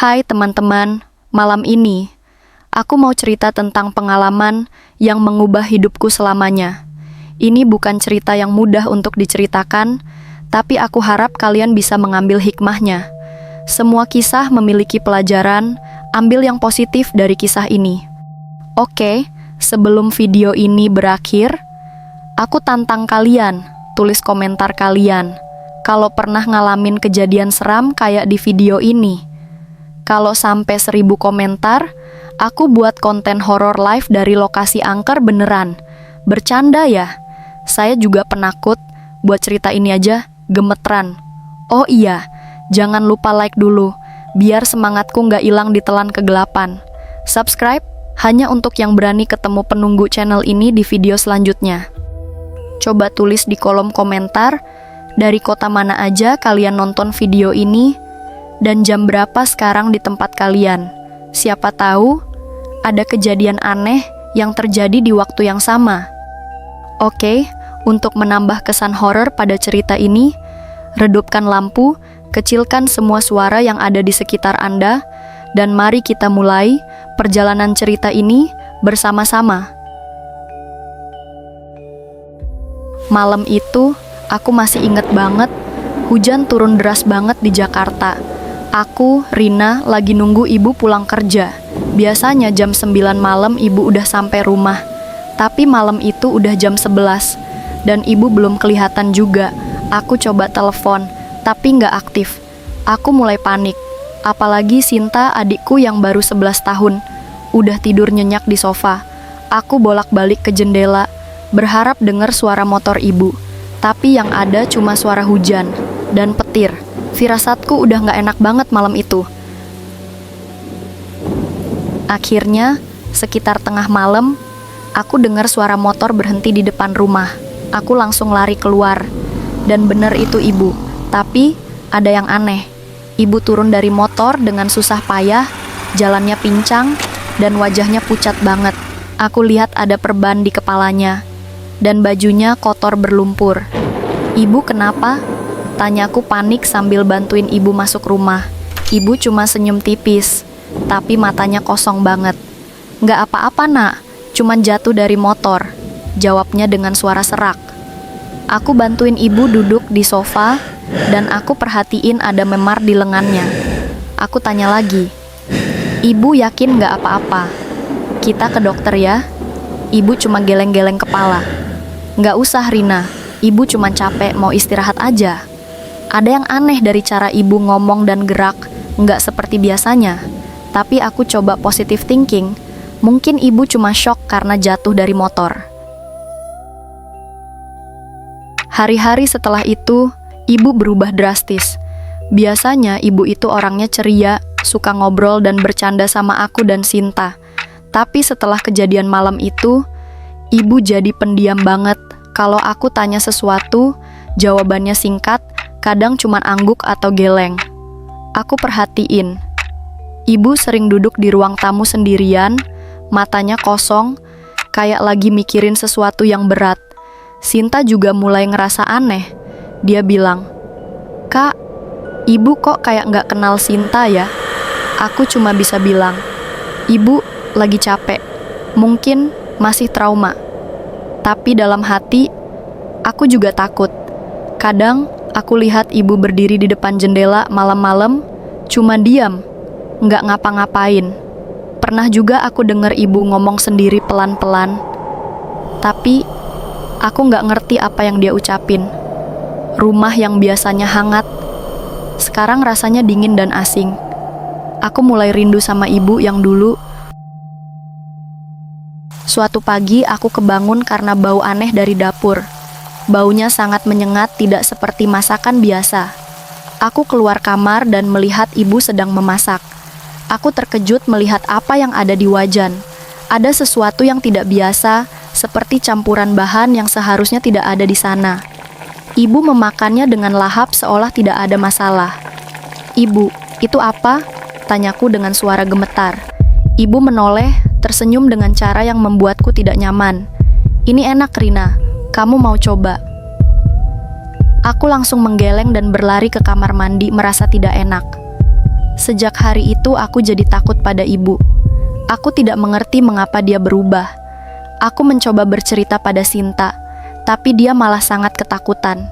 Hai teman-teman, malam ini aku mau cerita tentang pengalaman yang mengubah hidupku selamanya. Ini bukan cerita yang mudah untuk diceritakan, tapi aku harap kalian bisa mengambil hikmahnya. Semua kisah memiliki pelajaran, ambil yang positif dari kisah ini. Oke, sebelum video ini berakhir, aku tantang kalian, tulis komentar kalian kalau pernah ngalamin kejadian seram kayak di video ini. Kalau sampai 1000 komentar, aku buat konten horor live dari lokasi angker beneran. Bercanda ya? Saya juga penakut, buat cerita ini aja gemeteran. Oh iya, jangan lupa like dulu, biar semangatku nggak hilang ditelan kegelapan. Subscribe hanya untuk yang berani ketemu penunggu channel ini di video selanjutnya. Coba tulis di kolom komentar, dari kota mana aja kalian nonton video ini, dan jam berapa sekarang di tempat kalian. Siapa tahu ada kejadian aneh yang terjadi di waktu yang sama. Oke, untuk menambah kesan horor pada cerita ini, redupkan lampu, kecilkan semua suara yang ada di sekitar Anda, dan mari kita mulai perjalanan cerita ini bersama-sama. Malam itu, aku masih inget banget, hujan turun deras banget di Jakarta. Aku, Rina, lagi nunggu ibu pulang kerja. Biasanya jam 9 malam ibu udah sampai rumah. Tapi malam itu udah jam 11, dan ibu belum kelihatan juga. Aku coba telepon, tapi nggak aktif. Aku mulai panik. Apalagi Sinta, adikku yang baru 11 tahun, udah tidur nyenyak di sofa. Aku bolak-balik ke jendela, berharap dengar suara motor ibu. Tapi yang ada cuma suara hujan dan petir. Firasatku udah gak enak banget malam itu. Akhirnya, sekitar tengah malam, aku dengar suara motor berhenti di depan rumah. Aku langsung lari keluar. Dan bener itu ibu. Tapi, ada yang aneh. Ibu turun dari motor dengan susah payah, jalannya pincang, dan wajahnya pucat banget. Aku lihat ada perban di kepalanya, dan bajunya kotor berlumpur. Ibu kenapa? Tanyaku panik sambil bantuin ibu masuk rumah. Ibu cuma senyum tipis, tapi matanya kosong banget. Nggak apa-apa nak, cuman jatuh dari motor, jawabnya dengan suara serak. Aku bantuin ibu duduk di sofa, dan aku perhatiin ada memar di lengannya. Aku tanya lagi, ibu yakin nggak apa-apa? Kita ke dokter ya? Ibu cuma geleng-geleng kepala. Nggak usah Rina, ibu cuma capek mau istirahat aja. Ada yang aneh dari cara ibu ngomong dan gerak, nggak seperti biasanya. Tapi aku coba positive thinking, mungkin ibu cuma shock karena jatuh dari motor. Hari-hari setelah itu, ibu berubah drastis. Biasanya ibu itu orangnya ceria, suka ngobrol dan bercanda sama aku dan Sinta. Tapi setelah kejadian malam itu, ibu jadi pendiam banget. Kalau aku tanya sesuatu, jawabannya singkat, kadang cuma angguk atau geleng. Aku perhatiin. Ibu sering duduk di ruang tamu sendirian, matanya kosong, kayak lagi mikirin sesuatu yang berat. Sinta juga mulai ngerasa aneh. Dia bilang, "Kak, ibu kok kayak nggak kenal Sinta ya?" Aku cuma bisa bilang, "Ibu lagi capek, mungkin masih trauma." Tapi dalam hati, aku juga takut. Kadang, aku lihat ibu berdiri di depan jendela malam-malam, cuma diam, nggak ngapa-ngapain. Pernah juga aku dengar ibu ngomong sendiri pelan-pelan, tapi aku nggak ngerti apa yang dia ucapin. Rumah yang biasanya hangat, sekarang rasanya dingin dan asing. Aku mulai rindu sama ibu yang dulu. Suatu pagi aku kebangun karena bau aneh dari dapur. Baunya sangat menyengat, tidak seperti masakan biasa. Aku keluar kamar dan melihat ibu sedang memasak. Aku terkejut melihat apa yang ada di wajan. Ada sesuatu yang tidak biasa, seperti campuran bahan yang seharusnya tidak ada di sana. Ibu memakannya dengan lahap seolah tidak ada masalah. "Ibu, itu apa?" tanyaku dengan suara gemetar. Ibu menoleh, tersenyum dengan cara yang membuatku tidak nyaman. "Ini enak Rina, kamu mau coba?" Aku langsung menggeleng dan berlari ke kamar mandi merasa tidak enak. Sejak hari itu aku jadi takut pada ibu. Aku tidak mengerti mengapa dia berubah. Aku mencoba bercerita pada Sinta, tapi dia malah sangat ketakutan.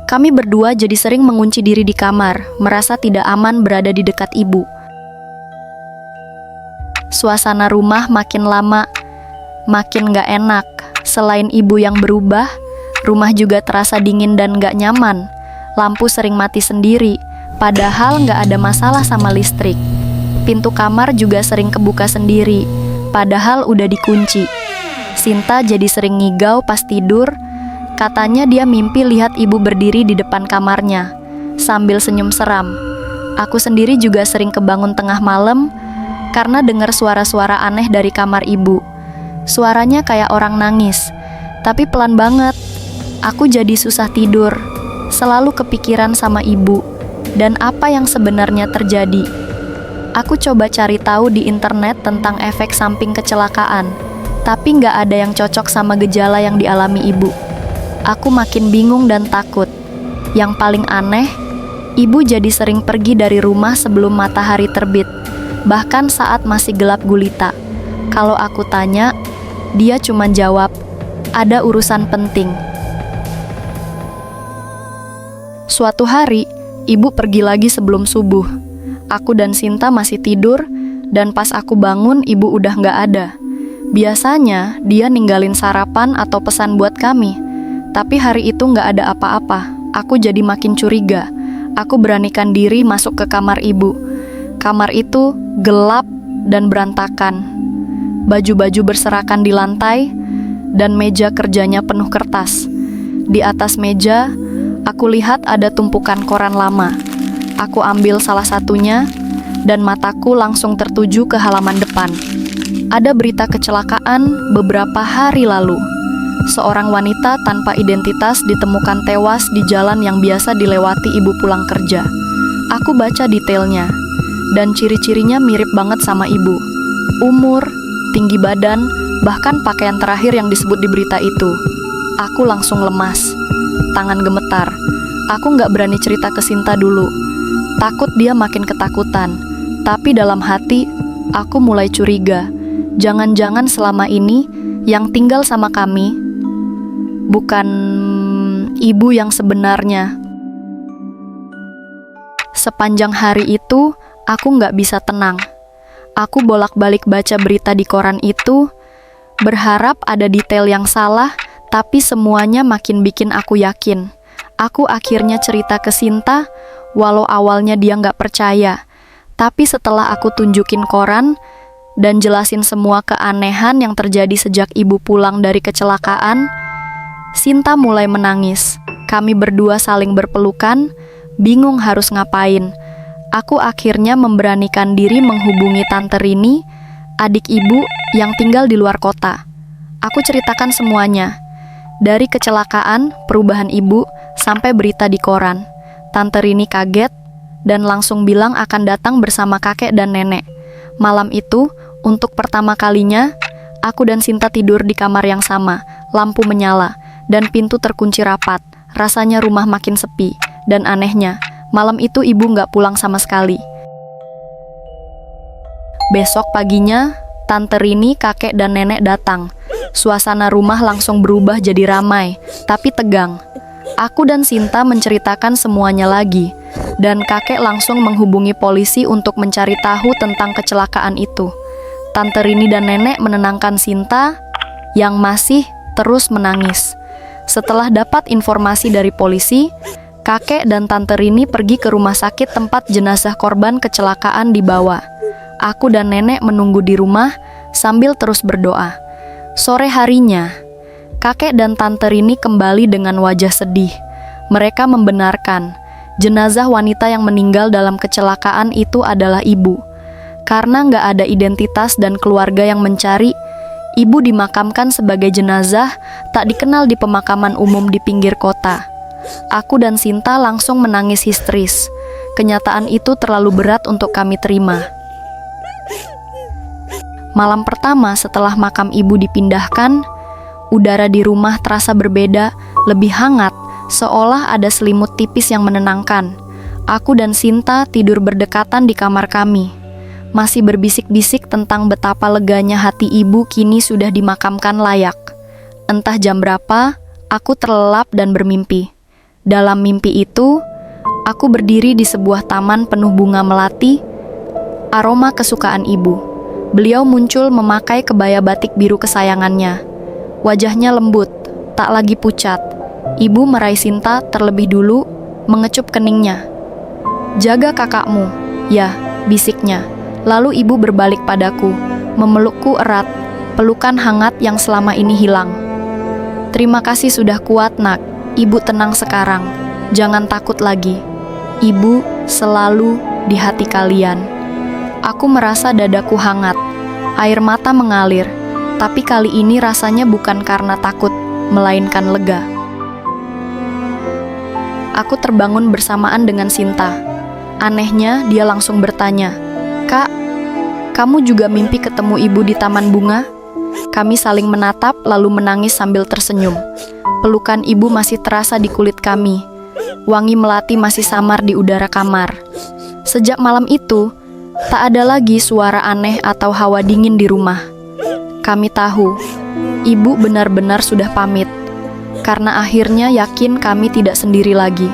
Kami berdua jadi sering mengunci diri di kamar, merasa tidak aman berada di dekat ibu. Suasana rumah makin lama makin gak enak. Selain ibu yang berubah, rumah juga terasa dingin dan gak nyaman. Lampu sering mati sendiri, padahal gak ada masalah sama listrik. Pintu kamar juga sering kebuka sendiri, padahal udah dikunci. Sinta jadi sering ngigau pas tidur. Katanya dia mimpi lihat ibu berdiri di depan kamarnya, sambil senyum seram. Aku sendiri juga sering kebangun tengah malam, karena dengar suara-suara aneh dari kamar ibu. Suaranya kayak orang nangis, tapi pelan banget. Aku jadi susah tidur, selalu kepikiran sama ibu, dan apa yang sebenarnya terjadi. Aku coba cari tahu di internet tentang efek samping kecelakaan, tapi nggak ada yang cocok sama gejala yang dialami ibu. Aku makin bingung dan takut. Yang paling aneh, ibu jadi sering pergi dari rumah sebelum matahari terbit, bahkan saat masih gelap gulita. Kalau aku tanya, dia cuma jawab, "Ada urusan penting." Suatu hari, ibu pergi lagi sebelum subuh. Aku dan Sinta masih tidur, dan pas aku bangun, ibu udah nggak ada. Biasanya, dia ninggalin sarapan atau pesan buat kami. Tapi hari itu nggak ada apa-apa. Aku jadi makin curiga. Aku beranikan diri masuk ke kamar ibu. Kamar itu gelap dan berantakan. Baju-baju berserakan di lantai, dan meja kerjanya penuh kertas. Di atas meja, aku lihat ada tumpukan koran lama. Aku ambil salah satunya, dan mataku langsung tertuju ke halaman depan. Ada berita kecelakaan beberapa hari lalu. Seorang wanita tanpa identitas ditemukan tewas di jalan yang biasa dilewati ibu pulang kerja. Aku baca detailnya, dan ciri-cirinya mirip banget sama ibu. Umur, tinggi badan, bahkan pakaian terakhir yang disebut di berita itu. Aku langsung lemas, tangan gemetar. Aku nggak berani cerita ke Sinta dulu. Takut dia makin ketakutan. Tapi dalam hati, aku mulai curiga. Jangan-jangan selama ini yang tinggal sama kami bukan ibu yang sebenarnya. Sepanjang hari itu, aku nggak bisa tenang. Aku bolak-balik baca berita di koran itu, berharap ada detail yang salah, tapi semuanya makin bikin aku yakin. Aku akhirnya cerita ke Sinta, walau awalnya dia nggak percaya. Tapi setelah aku tunjukin koran dan jelasin semua keanehan yang terjadi sejak ibu pulang dari kecelakaan, Sinta mulai menangis. Kami berdua saling berpelukan, bingung harus ngapain. Aku akhirnya memberanikan diri menghubungi Tante Rini, adik ibu yang tinggal di luar kota. Aku ceritakan semuanya, dari kecelakaan, perubahan ibu, sampai berita di koran. Tante Rini kaget dan langsung bilang akan datang bersama kakek dan nenek. Malam itu, untuk pertama kalinya, aku dan Sinta tidur di kamar yang sama. Lampu menyala dan pintu terkunci rapat. Rasanya rumah makin sepi, dan anehnya, malam itu ibu nggak pulang sama sekali. Besok paginya, Tante Rini, kakek, dan nenek datang. Suasana rumah langsung berubah jadi ramai, tapi tegang. Aku dan Sinta menceritakan semuanya lagi, dan kakek langsung menghubungi polisi untuk mencari tahu tentang kecelakaan itu. Tante Rini dan nenek menenangkan Sinta yang masih terus menangis. Setelah dapat informasi dari polisi, kakek dan Tante Rini pergi ke rumah sakit tempat jenazah korban kecelakaan dibawa. Aku dan nenek menunggu di rumah sambil terus berdoa. Sore harinya, kakek dan Tante Rini kembali dengan wajah sedih. Mereka membenarkan jenazah wanita yang meninggal dalam kecelakaan itu adalah ibu. Karena nggak ada identitas dan keluarga yang mencari, ibu dimakamkan sebagai jenazah tak dikenal di pemakaman umum di pinggir kota. Aku dan Sinta langsung menangis histeris. Kenyataan itu terlalu berat untuk kami terima. Malam pertama setelah makam ibu dipindahkan, udara di rumah terasa berbeda, lebih hangat, seolah ada selimut tipis yang menenangkan. Aku dan Sinta tidur berdekatan di kamar kami, masih berbisik-bisik tentang betapa leganya hati ibu kini sudah dimakamkan layak. Entah jam berapa, aku terlelap dan bermimpi. Dalam mimpi itu, aku berdiri di sebuah taman penuh bunga melati, aroma kesukaan ibu. Beliau muncul memakai kebaya batik biru kesayangannya. Wajahnya lembut, tak lagi pucat. Ibu meraih Sinta terlebih dulu, mengecup keningnya. "Jaga kakakmu," ya, bisiknya. Lalu ibu berbalik padaku, memelukku erat, pelukan hangat yang selama ini hilang. "Terima kasih sudah kuat, Nak. Ibu tenang sekarang. Jangan takut lagi. Ibu selalu di hati kalian." Aku merasa dadaku hangat. Air mata mengalir, tapi kali ini rasanya bukan karena takut, melainkan lega. Aku terbangun bersamaan dengan Sinta. Anehnya, dia langsung bertanya, "Kak, kamu juga mimpi ketemu ibu di taman bunga?" Kami saling menatap lalu menangis sambil tersenyum. Pelukan ibu masih terasa di kulit kami. Wangi melati masih samar di udara kamar. Sejak malam itu, tak ada lagi suara aneh atau hawa dingin di rumah. Kami tahu, ibu benar-benar sudah pamit, karena akhirnya yakin kami tidak sendiri lagi.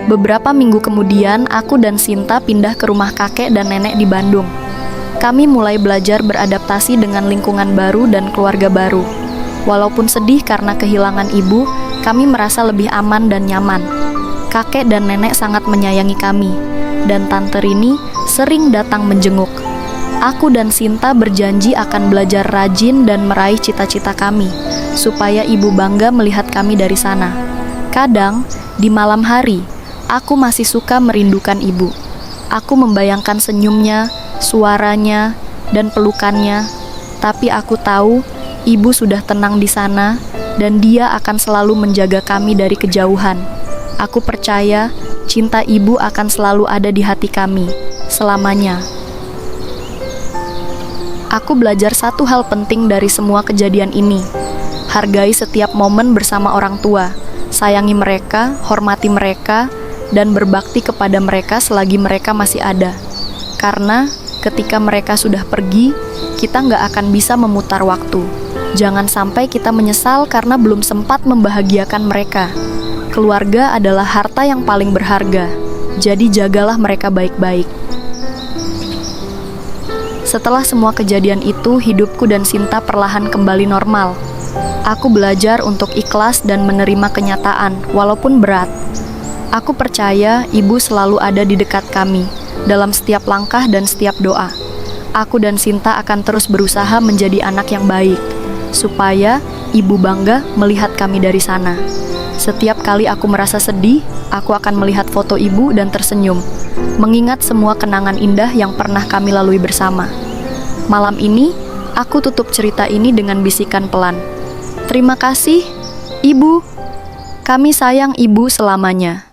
Beberapa minggu kemudian, aku dan Sinta pindah ke rumah kakek dan nenek di Bandung. Kami mulai belajar beradaptasi dengan lingkungan baru dan keluarga baru. Walaupun sedih karena kehilangan ibu, kami merasa lebih aman dan nyaman. Kakek dan nenek sangat menyayangi kami, dan Tante Rini sering datang menjenguk. Aku dan Sinta berjanji akan belajar rajin dan meraih cita-cita kami, supaya ibu bangga melihat kami dari sana. Kadang, di malam hari, aku masih suka merindukan ibu. Aku membayangkan senyumnya, suaranya, dan pelukannya. Tapi aku tahu ibu sudah tenang di sana dan dia akan selalu menjaga kami dari kejauhan. Aku percaya cinta ibu akan selalu ada di hati kami, selamanya. Aku belajar satu hal penting dari semua kejadian ini. Hargai setiap momen bersama orang tua. Sayangi mereka, hormati mereka, dan berbakti kepada mereka selagi mereka masih ada. Karena ketika mereka sudah pergi, kita nggak akan bisa memutar waktu. Jangan sampai kita menyesal karena belum sempat membahagiakan mereka. Keluarga adalah harta yang paling berharga, jadi jagalah mereka baik-baik. Setelah semua kejadian itu, hidupku dan Sinta perlahan kembali normal. Aku belajar untuk ikhlas dan menerima kenyataan, walaupun berat. Aku percaya ibu selalu ada di dekat kami, dalam setiap langkah dan setiap doa. Aku dan Sinta akan terus berusaha menjadi anak yang baik, supaya ibu bangga melihat kami dari sana. Setiap kali aku merasa sedih, aku akan melihat foto ibu dan tersenyum, mengingat semua kenangan indah yang pernah kami lalui bersama. Malam ini, aku tutup cerita ini dengan bisikan pelan. "Terima kasih, Ibu. Kami sayang Ibu selamanya."